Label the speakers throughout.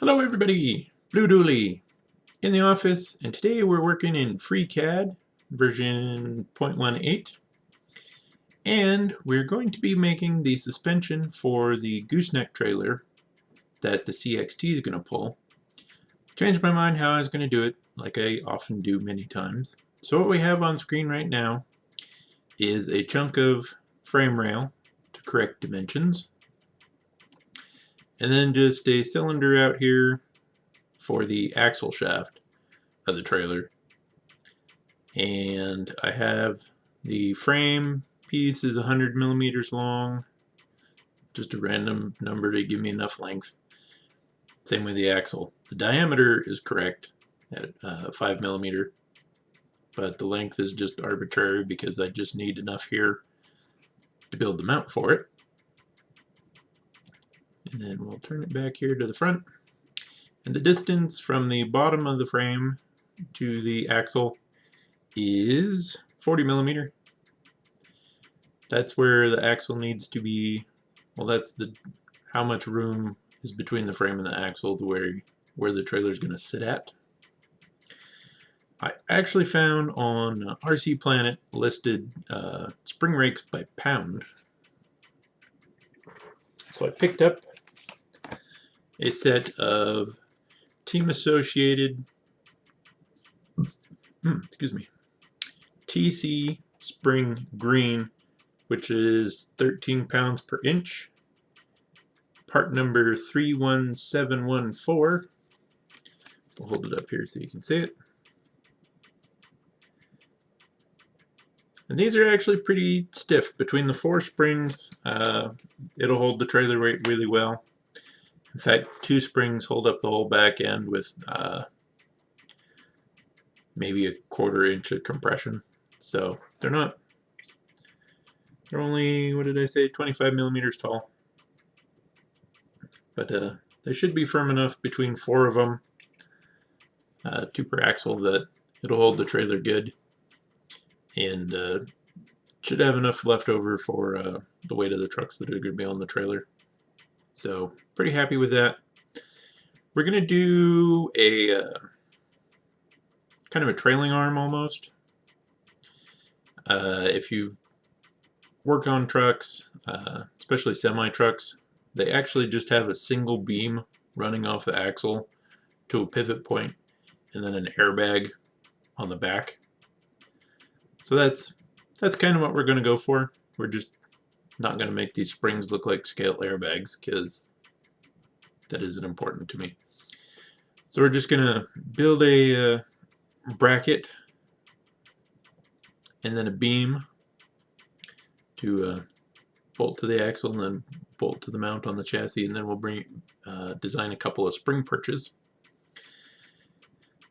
Speaker 1: Hello everybody, Blue Dooley in the office, and today we're working in FreeCAD version 0.18, and we're going to be making the suspension for the gooseneck trailer that the CXT is going to pull. Changed my mind how I was going to do it, like I often do many times. So what we have on screen right now is a chunk of frame rail to correct dimensions, and then just a cylinder out here for the axle shaft of the trailer. And I have the frame piece is 100 millimeters long, just a random number to give me enough length. Same with the axle. The diameter is correct at 5 millimeter, but the length is just arbitrary because I just need enough here to build the mount for it. And then we'll turn it back here to the front. And the distance from the bottom of the frame to the axle is 40 millimeter. That's where the axle needs to be. Well, that's how much room is between the frame and the axle to where the trailer is going to sit at. I actually found on RC Planet listed spring rakes by pound. So I picked up a set of Team Associated TC Spring Green, which is 13 pounds per inch. Part number 31714. We'll hold it up here so you can see it. And these are actually pretty stiff. Between the 4 springs, it'll hold the trailer weight really well. In fact, 2 springs hold up the whole back end with maybe a 1/4 inch of compression. So they're only, what did I say, 25 millimeters tall. But they should be firm enough between 4 of them, 2 per axle, that it'll hold the trailer good, and should have enough left over for the weight of the trucks that are going to be on the trailer. So pretty happy with that. We're going to do a kind of a trailing arm almost. If you work on trucks, especially semi-trucks, they actually just have a single beam running off the axle to a pivot point and then an airbag on the back. So that's kind of what we're going to go for. We're just not going to make these springs look like scale airbags because that isn't important to me. So we're just going to build a bracket and then a beam to bolt to the axle and then bolt to the mount on the chassis, and then we'll design a couple of spring perches.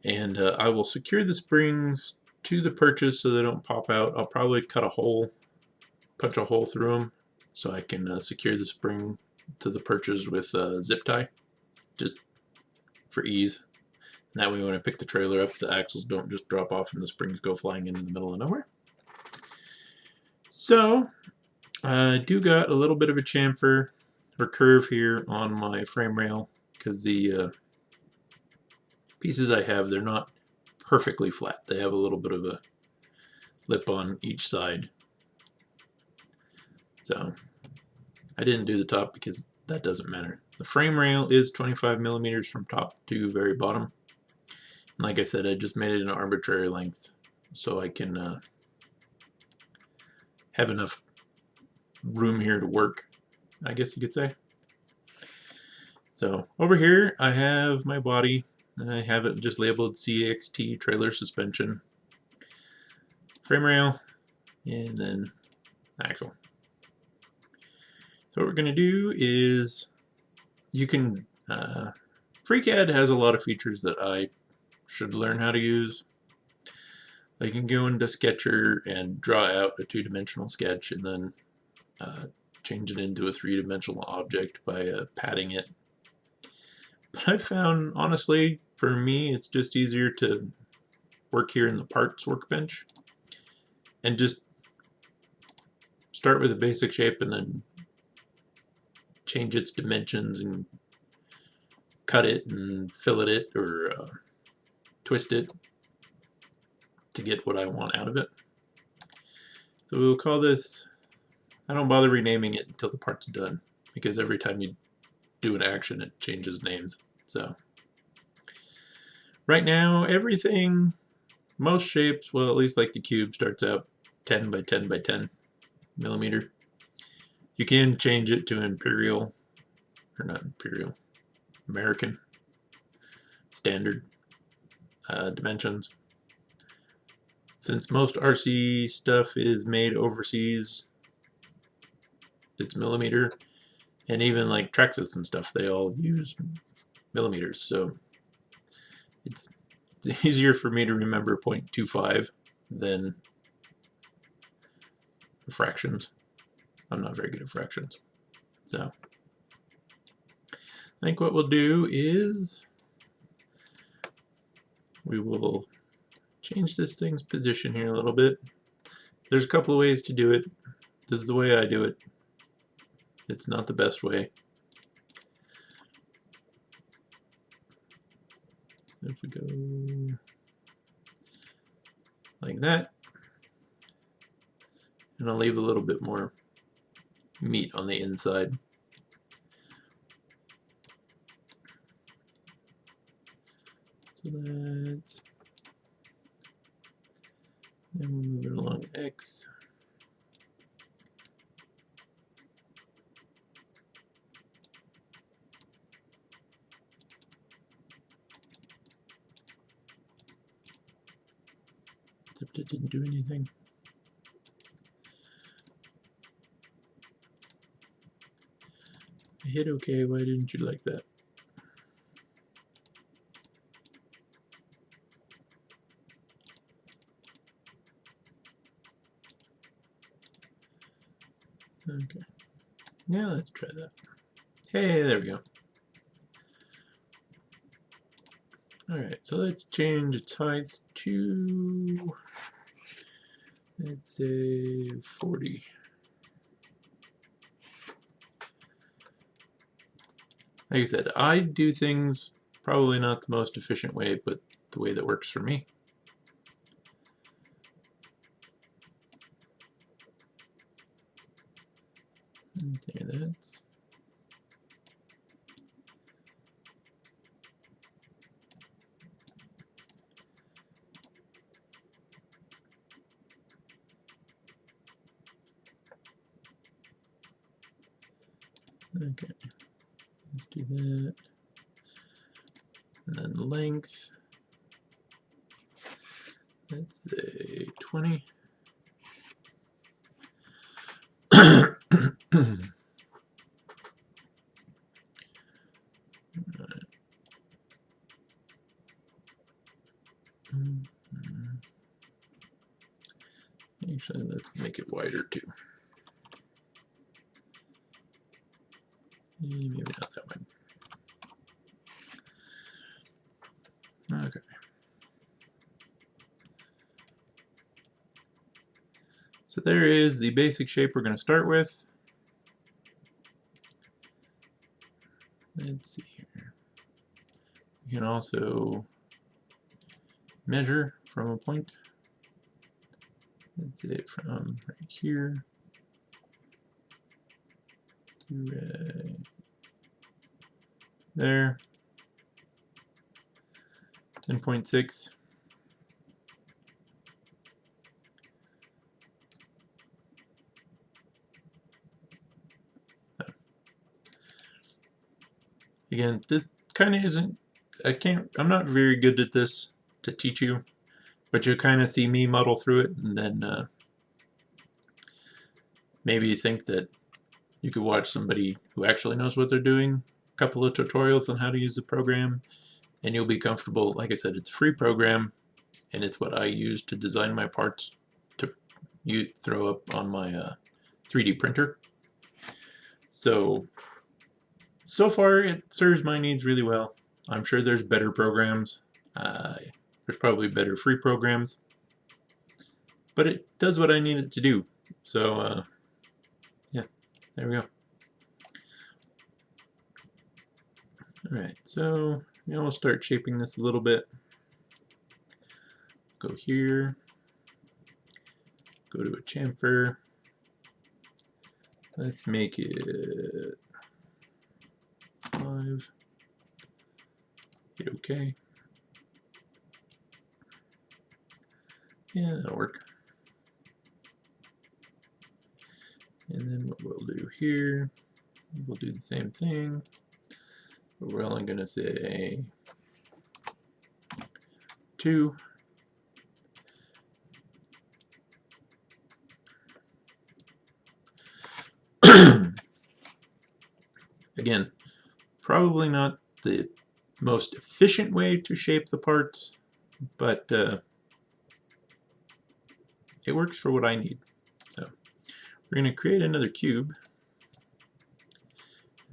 Speaker 1: And I will secure the springs to the perches so they don't pop out. I'll probably cut a hole, punch a hole through them so I can secure the spring to the perches with zip tie, just for ease. And that way when I pick the trailer up, the axles don't just drop off and the springs go flying into the middle of nowhere. So I do got a little bit of a chamfer or curve here on my frame rail because the pieces I have, they're not perfectly flat. They have a little bit of a lip on each side. So I didn't do the top because that doesn't matter. The frame rail is 25 millimeters from top to very bottom. And like I said, I just made it an arbitrary length so I can have enough room here to work, I guess you could say. So over here I have my body, and I have it just labeled CXT trailer suspension, frame rail, and then axle. So what we're going to do is, you can FreeCAD has a lot of features that I should learn how to use. I can go into Sketcher and draw out a 2-dimensional sketch and then change it into a 3-dimensional object by padding it. But I found, honestly, for me, it's just easier to work here in the parts workbench and just start with a basic shape and then change its dimensions and cut it and fillet it or twist it to get what I want out of it. So we'll call this, I don't bother renaming it until the part's done, because every time you do an action it changes names. So right now everything, most shapes, well at least like the cube, starts out 10 by 10 by 10 millimeter. You can change it to imperial, or not imperial, American standard dimensions. Since most RC stuff is made overseas, it's millimeter, and even like Traxxas and stuff, they all use millimeters, so it's easier for me to remember 0.25 than fractions. I'm not very good at fractions. So I think what we'll do is we will change this thing's position here a little bit. There's a couple of ways to do it. This is the way I do it. It's not the best way. If we go like that, and I'll leave a little bit more meat on the inside. So that's, and we'll move it along X. Except it didn't do anything. I hit OK, why didn't you like that? Okay. Now let's try that. Hey, there we go. Alright, so let's change its height to, let's say, 40. Like I said, I do things probably not the most efficient way, but the way that works for me. And say that. Okay, let's do that. And then length, let's say 20. Actually, let's make it wider too. Maybe not that wide. Okay. So there is the basic shape we're going to start with. Let's see here. You can also measure from a point. That's it, from right here to right there. 10.6. Again, this kind of isn't, I'm not very good at this to teach you, but you'll kind of see me muddle through it, and then maybe you think that you could watch somebody who actually knows what they're doing, a couple of tutorials on how to use the program, and you'll be comfortable. Like I said, it's a free program, and it's what I use to design my parts to throw up on my 3D printer. So far it serves my needs really well. I'm sure there's better programs. There's probably better free programs, but it does what I need it to do. So yeah, there we go. Alright, so now we'll start shaping this a little bit. Go here, go to a chamfer. Let's make it 5. Hit OK. Yeah, that'll work. And then what we'll do here, we'll do the same thing, but we're only going to say 2. Again, probably not the most efficient way to shape the parts, but it works for what I need. So we're going to create another cube.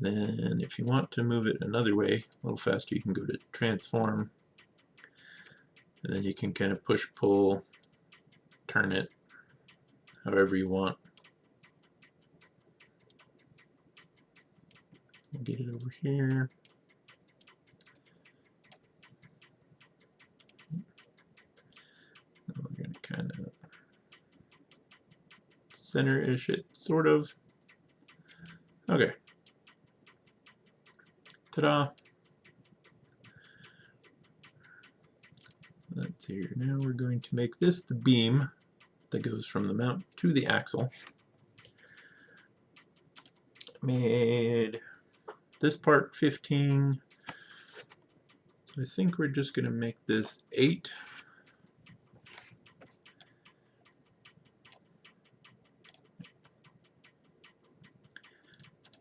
Speaker 1: Then if you want to move it another way, a little faster, you can go to transform, and then you can kind of push, pull, turn it however you want. We'll get it over here. We're going to kind of center-ish it, sort of. Okay. Ta-da! That's here. Now we're going to make this the beam that goes from the mount to the axle. Made this part 15. So I think we're just going to make this 8.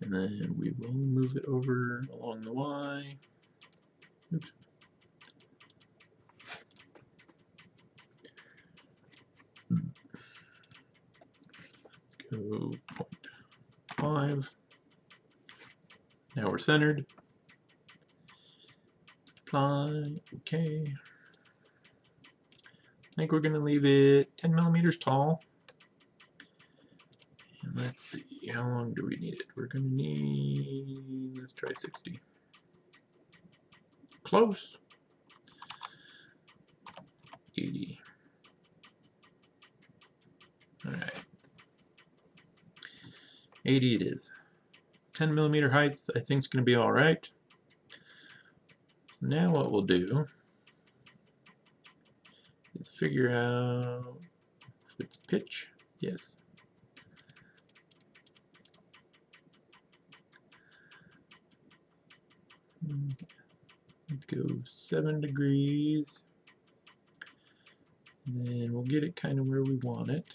Speaker 1: And then we will move it over along the Y. Oops. Let's go 0.5. Now we're centered. Apply. Okay. I think we're going to leave it 10 millimeters tall. And let's see, how long do we need it? We're going to need, let's try 60. Close. 80. Alright. 80 it is. 10 millimeter height I think is going to be alright. So now what we'll do is figure out if it's pitch. Yes. Let's go 7 degrees. And then we'll get it kind of where we want it.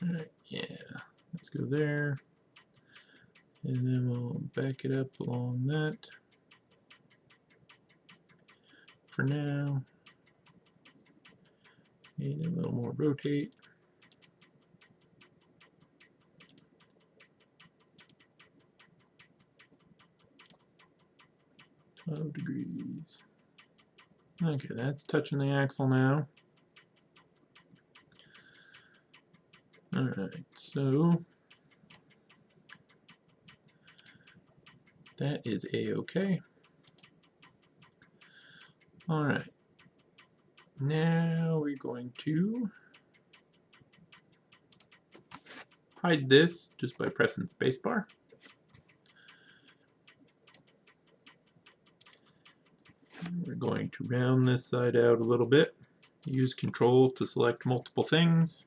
Speaker 1: Alright, yeah, let's go there. And then we'll back it up along that. For now, need a little more rotate. Degrees. Okay, that's touching the axle now. Alright, so that is a-okay. Alright, now we're going to hide this just by pressing spacebar. We're going to round this side out a little bit. Use Control to select multiple things.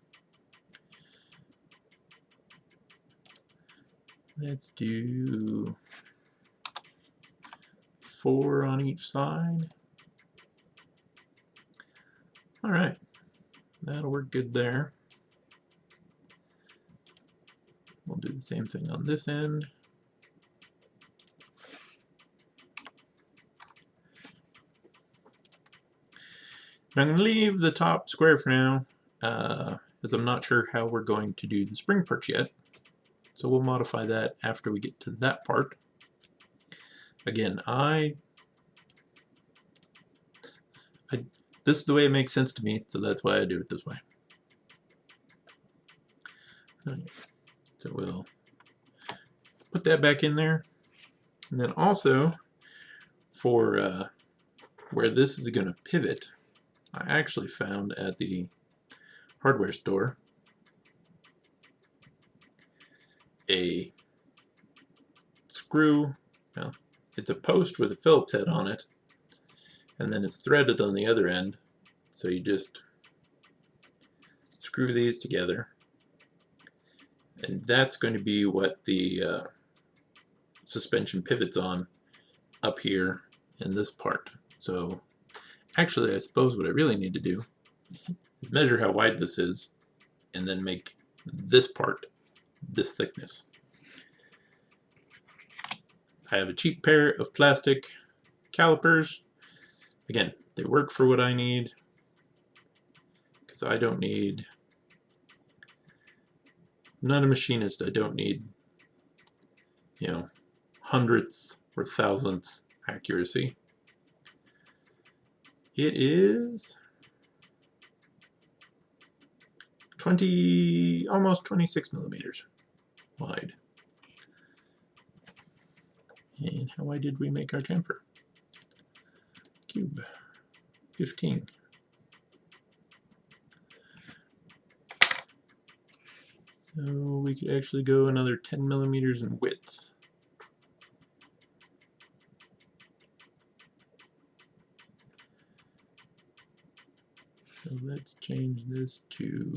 Speaker 1: Let's do 4 on each side. Alright, that'll work good there. We'll do the same thing on this end. I'm going to leave the top square for now, as I'm not sure how we're going to do the spring perch yet. So we'll modify that after we get to that part. Again, this is the way it makes sense to me, so that's why I do it this way. So we'll put that back in there. And then also for where this is going to pivot, I actually found at the hardware store a screw. Well, it's a post with a Phillips head on it, and then it's threaded on the other end. So you just screw these together, and that's going to be what the suspension pivots on up here in this part. So actually, I suppose what I really need to do is measure how wide this is and then make this part this thickness. I have a cheap pair of plastic calipers. Again, they work for what I need, because I don't need, I'm not a machinist, I don't need, you know, hundredths or thousandths accuracy. It is 20, almost 26 millimeters wide. And how wide did we make our chamfer? Cube, 15. So we could actually go another 10 millimeters in width. So let's change this to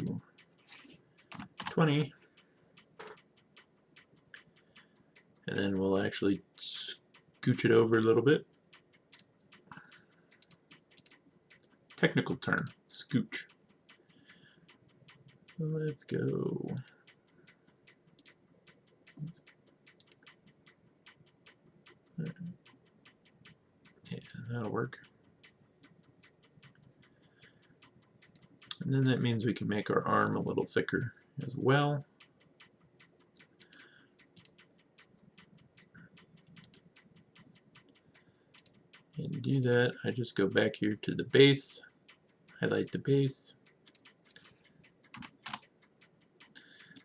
Speaker 1: 20. And then we'll actually scooch it over a little bit. Technical term, scooch. So let's go. Yeah, that'll work. And then that means we can make our arm a little thicker as well. And to do that, I just go back here to the base, highlight the base,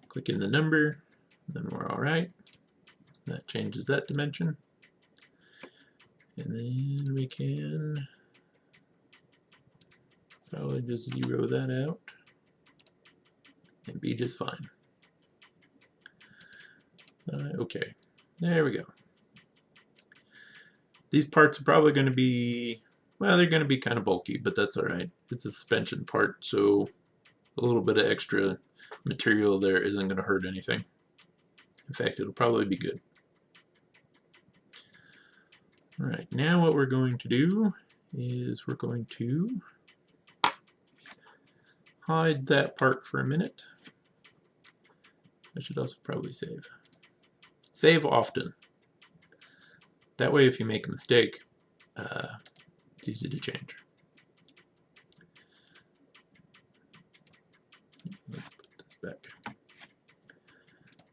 Speaker 1: click in the number, then we're all right. That changes that dimension. And then we can probably just zero that out and be just fine. Okay, there we go. These parts are probably going to be, well, they're going to be kind of bulky, but that's all right. It's a suspension part, so a little bit of extra material there isn't going to hurt anything. In fact, it'll probably be good. All right, now what we're going to do is we're going to hide that part for a minute. I should also probably save. Save often. That way, if you make a mistake, it's easy to change. Let's put this back.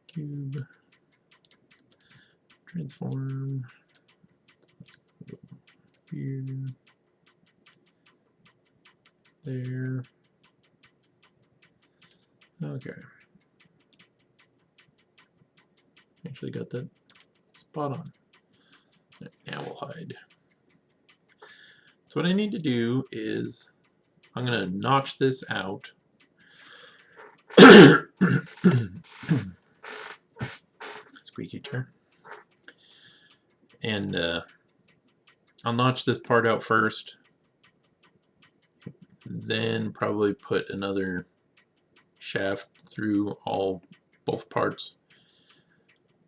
Speaker 1: Cube. Transform. Here. There. Okay. Actually got that spot on. Now we'll hide. So what I need to do is I'm going to notch this out. Squeaky chair. And I'll notch this part out first, then probably put another shaft through both parts,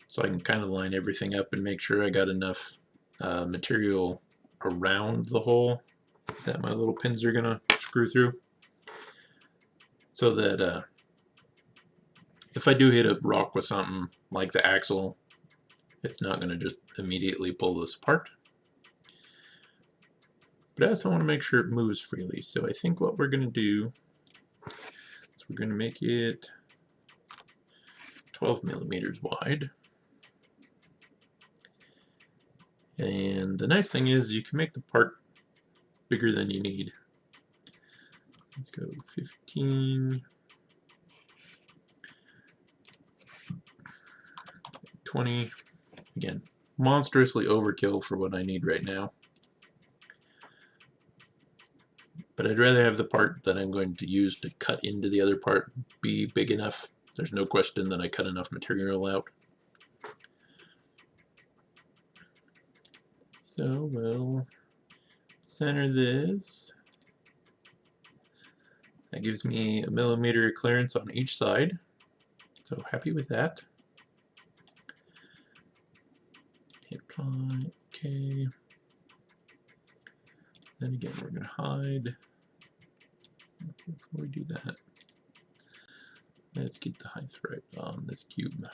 Speaker 1: so I can kind of line everything up and make sure I got enough material around the hole that my little pins are gonna screw through, so that if I do hit a rock with something like the axle, it's not gonna just immediately pull this apart. But I also want to make sure it moves freely, so I think what we're gonna do is we're gonna make it 12 millimeters wide. And the nice thing is you can make the part bigger than you need. Let's go 15. 20. Again, monstrously overkill for what I need right now. But I'd rather have the part that I'm going to use to cut into the other part be big enough. There's no question that I cut enough material out. So we'll center this. That gives me a millimeter clearance on each side. So happy with that. Hit apply, okay. Then again, we're going to hide. Before we do that, let's get the height right on this cube.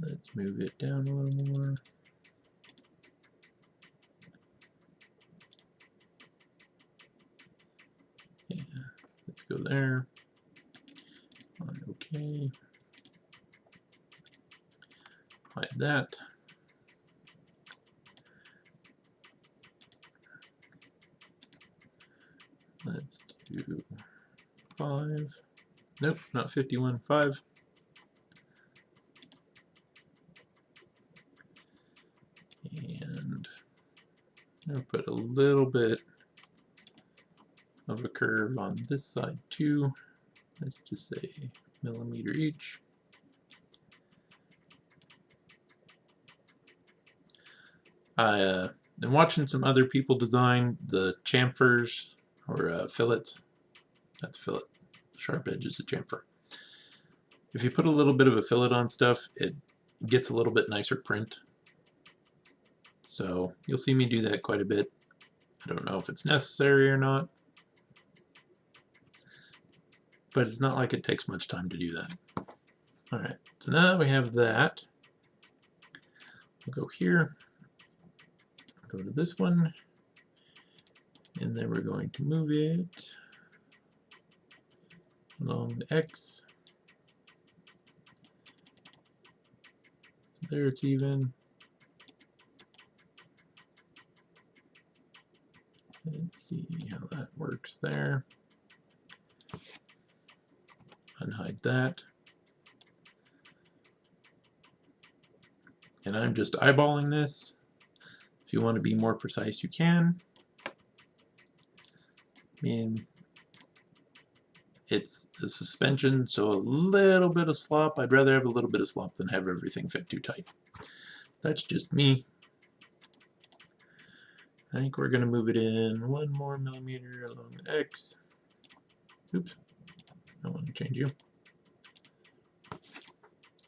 Speaker 1: Let's move it down a little more. Yeah, let's go there. Okay. Hide that. Let's do 5. Nope, not 51, 5. And I'll put a little bit of a curve on this side too. Let's just say millimeter each. I've been watching some other people design the chamfers or fillets. That's fillet. Sharp edge is a chamfer. If you put a little bit of a fillet on stuff, it gets a little bit nicer print. So you'll see me do that quite a bit. I don't know if it's necessary or not, but it's not like it takes much time to do that. Alright, so now that we have that, we'll go here, go to this one, and then we're going to move it along the X. So there it's even. Let's see how that works there. Unhide that. And I'm just eyeballing this. If you want to be more precise, you can. I mean, it's a suspension, so a little bit of slop. I'd rather have a little bit of slop than have everything fit too tight. That's just me. I think we're going to move it in 1 more millimeter along the X. Oops. I want to change you. I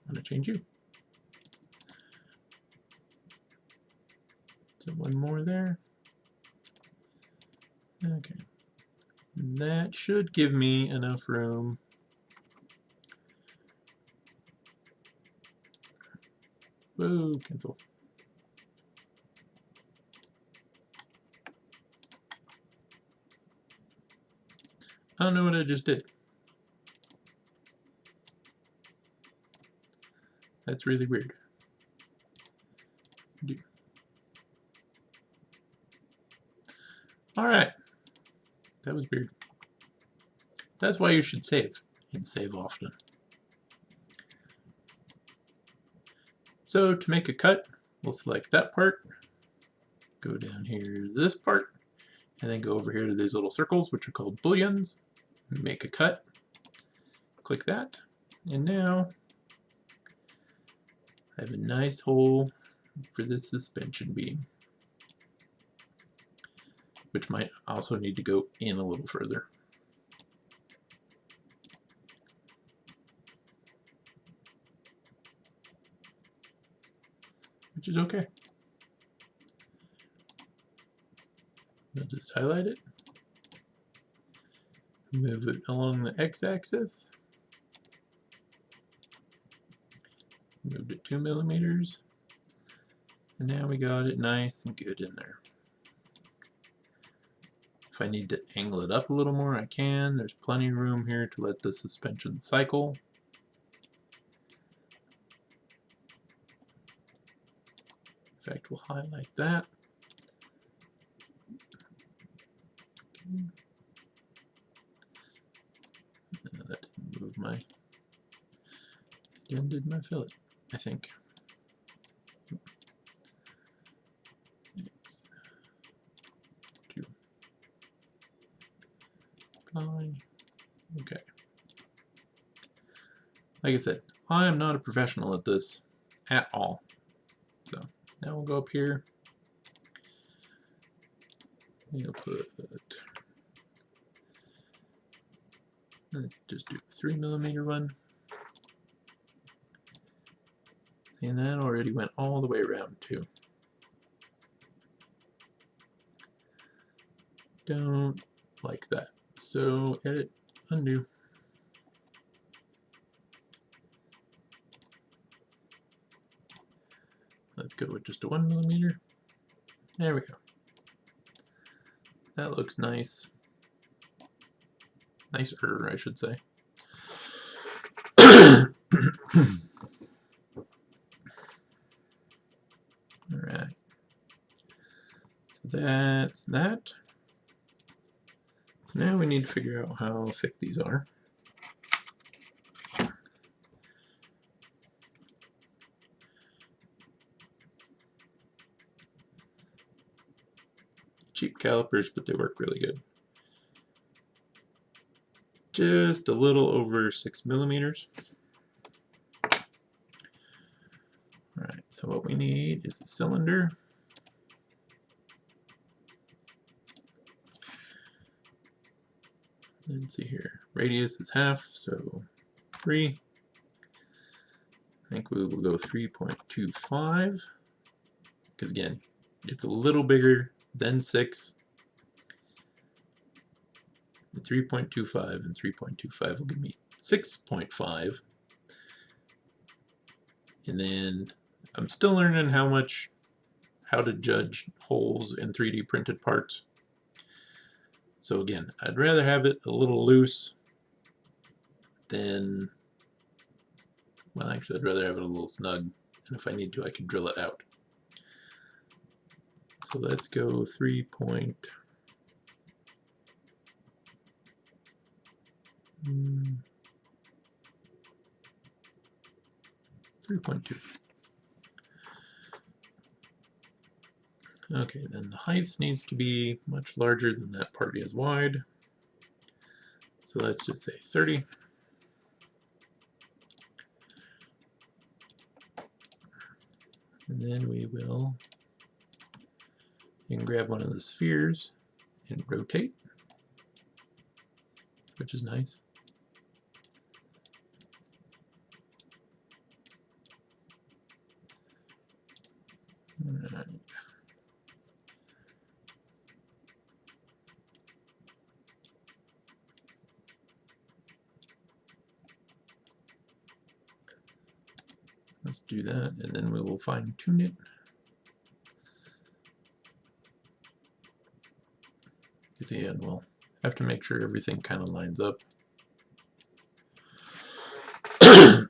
Speaker 1: want to change you. So 1 more there. Okay. That should give me enough room. Whoa, cancel. I don't know what I just did. That's really weird. Alright. That was weird. That's why you should save, and save often. So to make a cut, we'll select that part, go down here to this part, and then go over here to these little circles, which are called booleans. Make a cut, click that, and now I have a nice hole for this suspension beam, which might also need to go in a little further. Which is okay. I'll just highlight it, move it along the x-axis, moved it 2 millimeters, and now we got it nice and good in there. If I need to angle it up a little more, I can. There's plenty of room here to let the suspension cycle. In fact, we'll highlight that. Okay. That didn't move my extended my fillet, I think. It's to apply. Okay. Like I said, I am not a professional at this at all. So now we'll go up here. We'll put, let's just do a 3mm one. And that already went all the way around too. Don't like that. So edit, undo. Let's go with just a 1mm. There we go. That looks nice. Nicer, I should say. Alright. So that's that. So now we need to figure out how thick these are. Cheap calipers, but they work really good. Just a little over 6mm. Alright, so what we need is a cylinder. Let's see here. Radius is half, so 3. I think we will go 3.25. Because again, it's a little bigger than 6. 3.25 and 3.25 will give me 6.5. And then I'm still learning how to judge holes in 3D printed parts. So again, I'd rather have it a little loose than, well, actually I'd rather have it a little snug, and if I need to I can drill it out. So let's go 3.2. Okay, then the height needs to be much larger than that part is wide. So let's just say 30. And then we will, you can grab one of the spheres and rotate, which is nice. Alright. Let's do that, and then we will fine tune it. At the end, we'll have to make sure everything kind of lines up. Let's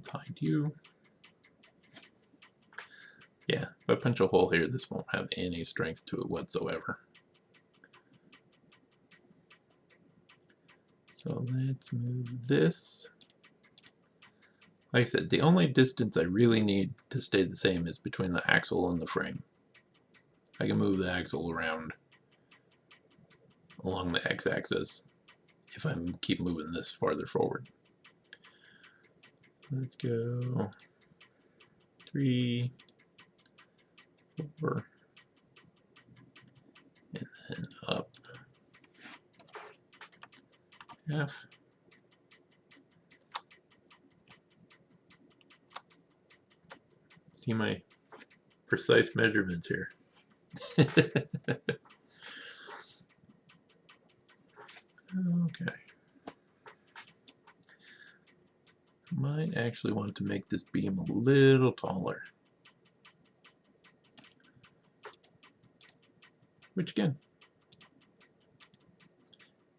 Speaker 1: hide you. Yeah, if I punch a hole here, this won't have any strength to it whatsoever. So let's move this. Like I said, the only distance I really need to stay the same is between the axle and the frame. I can move the axle around along the x-axis if I keep moving this farther forward. Let's go 3, 4, and then up half. See my precise measurements here. Okay. Might actually want to make this beam a little taller. Which again,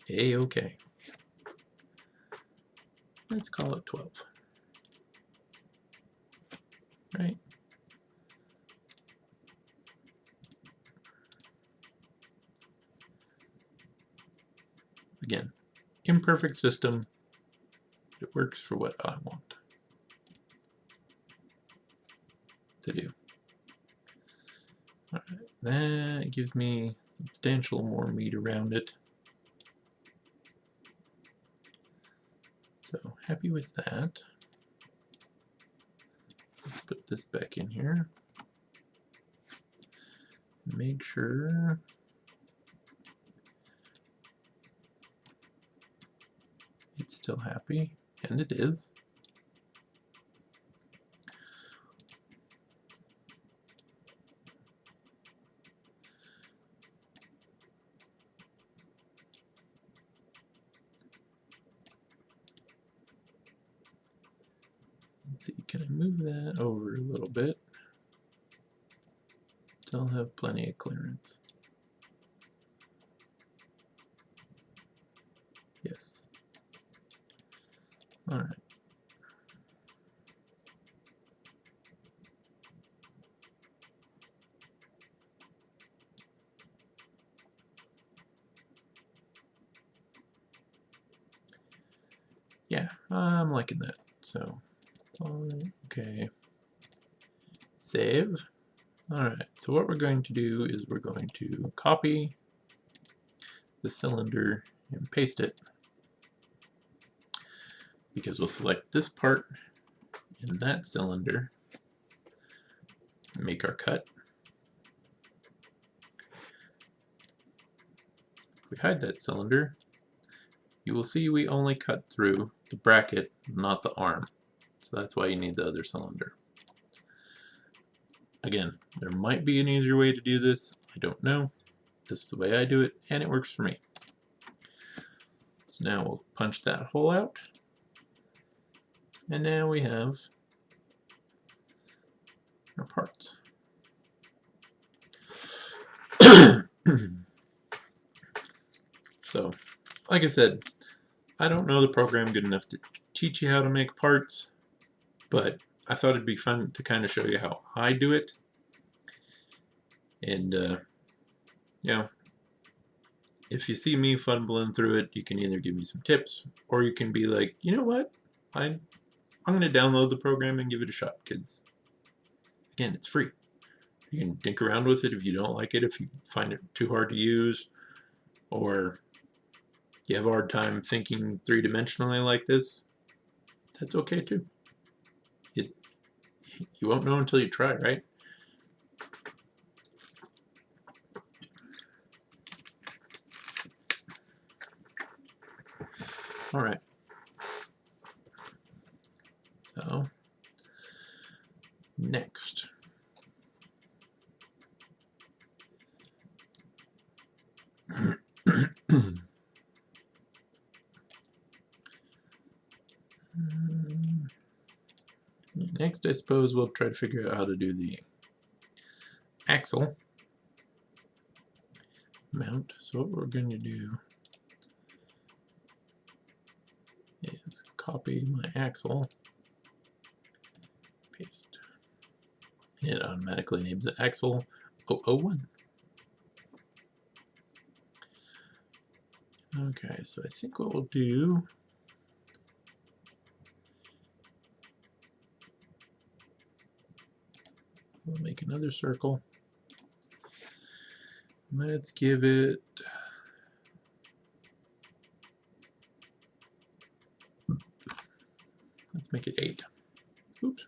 Speaker 1: A-okay. Let's call it 12. Right? Again, imperfect system. It works for what I want to do. All right, that gives me substantial more meat around it. So happy with that. Let's put this back in here. Make sure it's still happy, and it is. Let's see, can I move that over a little bit? Still have plenty of clearance. Yes. All right. Yeah, I'm liking that. So, okay. Save. Alright, so what we're going to do is we're going to copy the cylinder and paste it, because we'll select this part in that cylinder, make our cut. If we hide that cylinder, you will see we only cut through the bracket, not the arm. So that's why you need the other cylinder. Again, there might be an easier way to do this. I don't know. This is the way I do it, and it works for me. So now we'll punch that hole out. And now we have our parts. So, like I said, I don't know the program good enough to teach you how to make parts, but I thought it'd be fun to kind of show you how I do it. And, you know, if you see me fumbling through it, you can either give me some tips, or you can be like, you know what, I'm going to download the program and give it a shot, because, again, it's free. You can dink around with it if you don't like it, if you find it too hard to use, or you have a hard time thinking three-dimensionally like this. That's okay too. You won't know until you try, right? All right. So next, next, I suppose we'll try to figure out how to do the axle mount. So what we're going to do is copy my axle, paste. It automatically names it axle 001. Okay, so I think what we'll do, we'll make another circle. Let's give it, let's make it 8. Oops.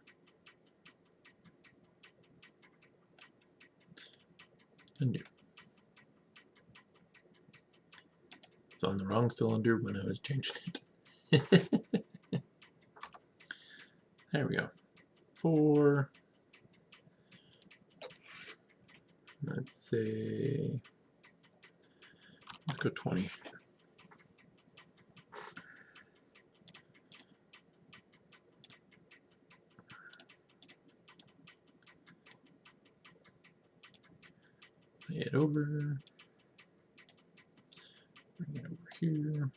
Speaker 1: Undo. It's on the wrong cylinder when I was changing it. There we go. 4. Let's say, let's go 20. Lay it over. Bring it over here.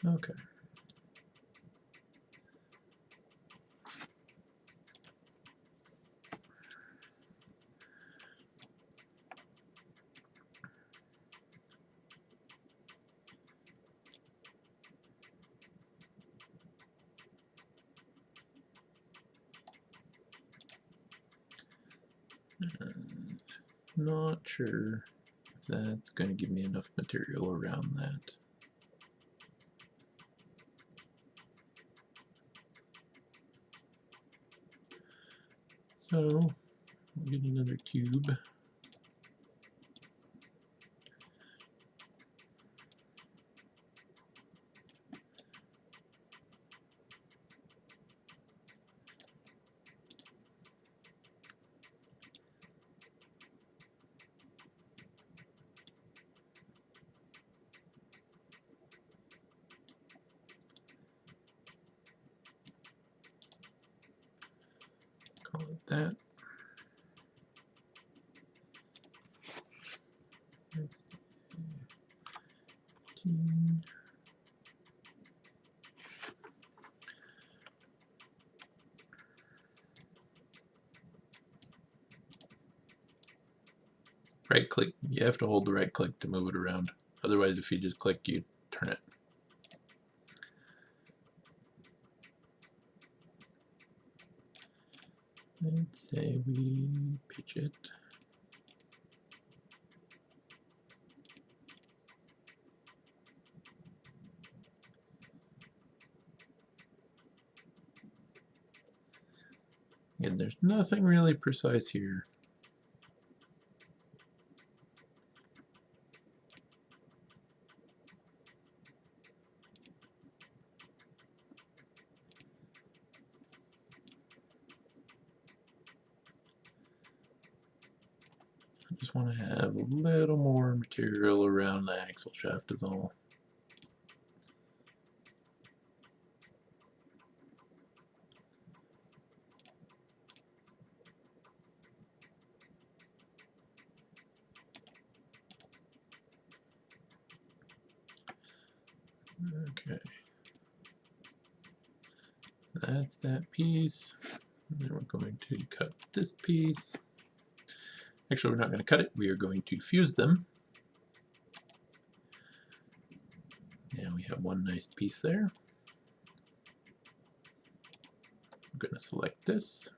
Speaker 1: Okay. Not sure if that's going to give me enough material around that. So we'll get another cube. Call it that. Right click, you have to hold the right click to move it around. Otherwise, if you just click, you turn it. Let's say we pitch it. And there's nothing really precise here. I just want to have a little more material around the axle shaft is all. Okay. That's that piece. And then we're going to cut this piece. Actually, we're not going to cut it. We are going to fuse them. And we have one nice piece there. I'm going to select this.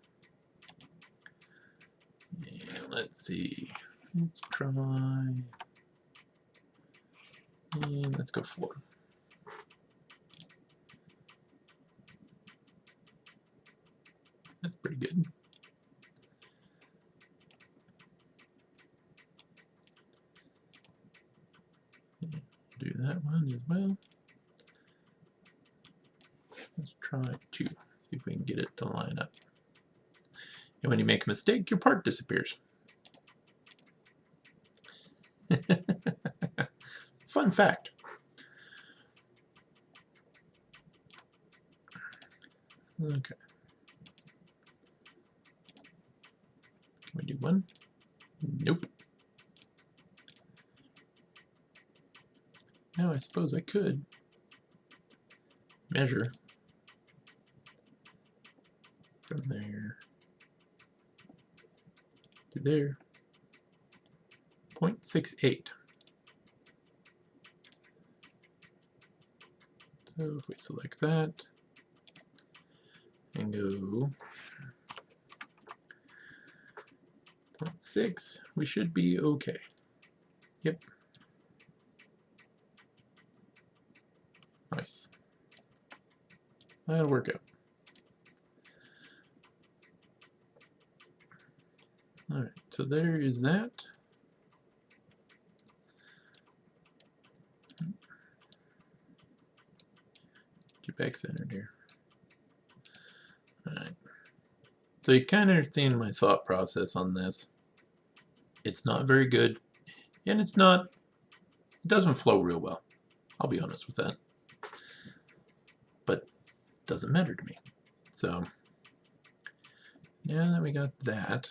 Speaker 1: And let's see. Let's try. And let's go 4. That's pretty good. Do that one as well. Let's try 2. See if we can get it to line up. And when you make a mistake, your part disappears. Fun fact. Okay. Can we do 1? Nope. Now I suppose I could measure from there to there. 0.68. So if we select that and go 0.6, we should be okay. Yep. Nice. That'll work out. Alright, so there is that. Get back centered here. Alright. So you kind of understand my thought process on this. It's not very good, and it doesn't flow real well. I'll be honest with that. But it doesn't matter to me. So now that we got that,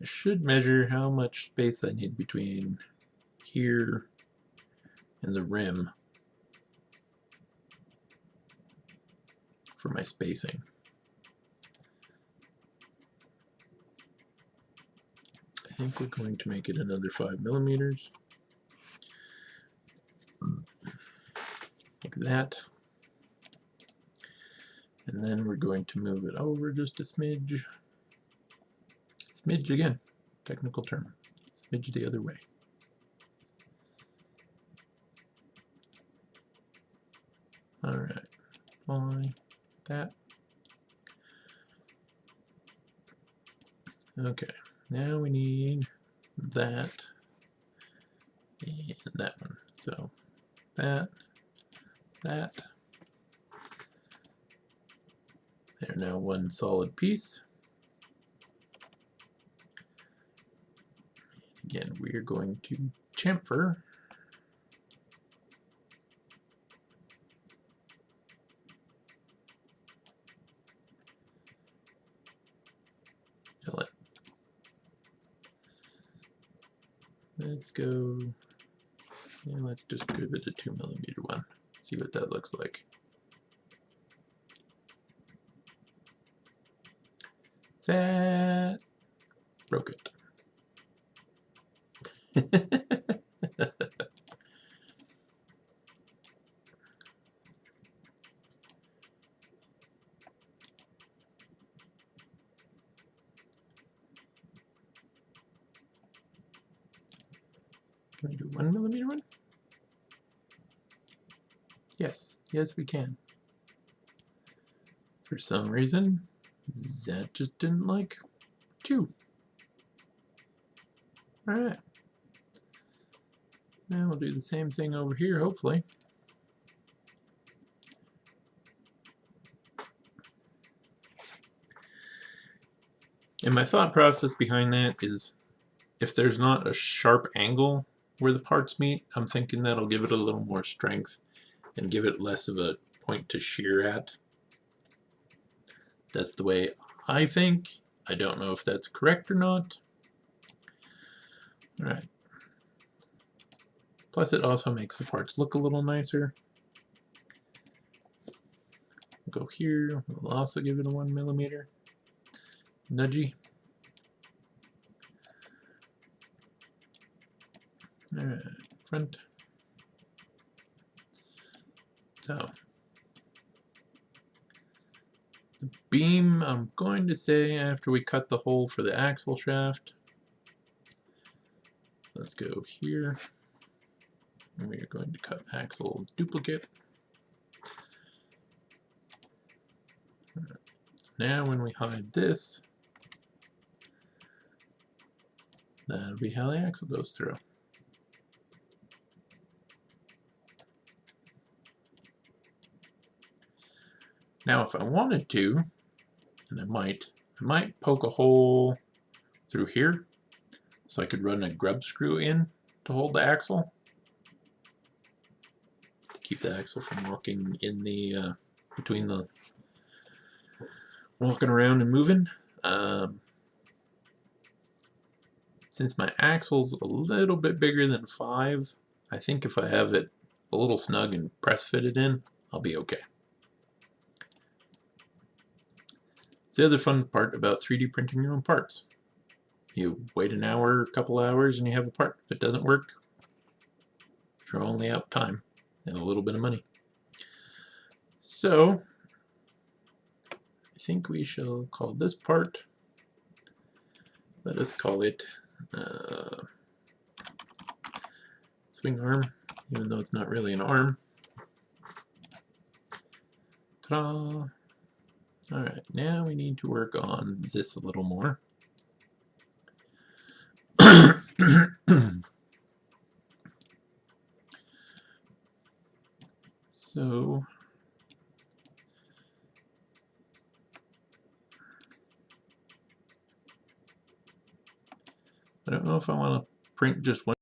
Speaker 1: I should measure how much space I need between here and the rim for my spacing. I think we're going to make it another 5 millimeters. Like that. And then we're going to move it over just a smidge. Smidge again, technical term. Smidge the other way. Alright, apply that. Okay, now we need that and that one. So that. They're now one solid piece. Again, we're going to chamfer. Fill it. Let's go. Yeah, let's just give it a 2 millimeter one. See what that looks like. That broke it. Can we do 1 millimeter one? Yes, yes we can. For some reason, that just didn't like 2. Alright. Now we'll do the same thing over here, hopefully. And my thought process behind that is if there's not a sharp angle where the parts meet, I'm thinking that'll give it a little more strength and give it less of a point to shear at. That's the way I think. I don't know if that's correct or not. Alright. Plus it also makes the parts look a little nicer. We'll go here, we'll also give it a 1 millimeter. Nudgy. Alright, front. So, the beam, I'm going to say after we cut the hole for the axle shaft, let's go here, and we are going to cut axle duplicate. Right. So now when we hide this, that'll be how the axle goes through. Now if I wanted to, and I might poke a hole through here so I could run a grub screw in to hold the axle to keep the axle from walking in the between the walking around and moving. Since my axle's a little bit bigger than 5, I think if I have it a little snug and press fitted in, I'll be okay. It's the other fun part about 3D printing your own parts. You wait an hour, a couple hours, and you have a part. If it doesn't work, you're only out time and a little bit of money. So, I think we shall call this part, let us call it swing arm, even though it's not really an arm. Ta-da! Alright, now we need to work on this a little more. So, I don't know if I want to print just one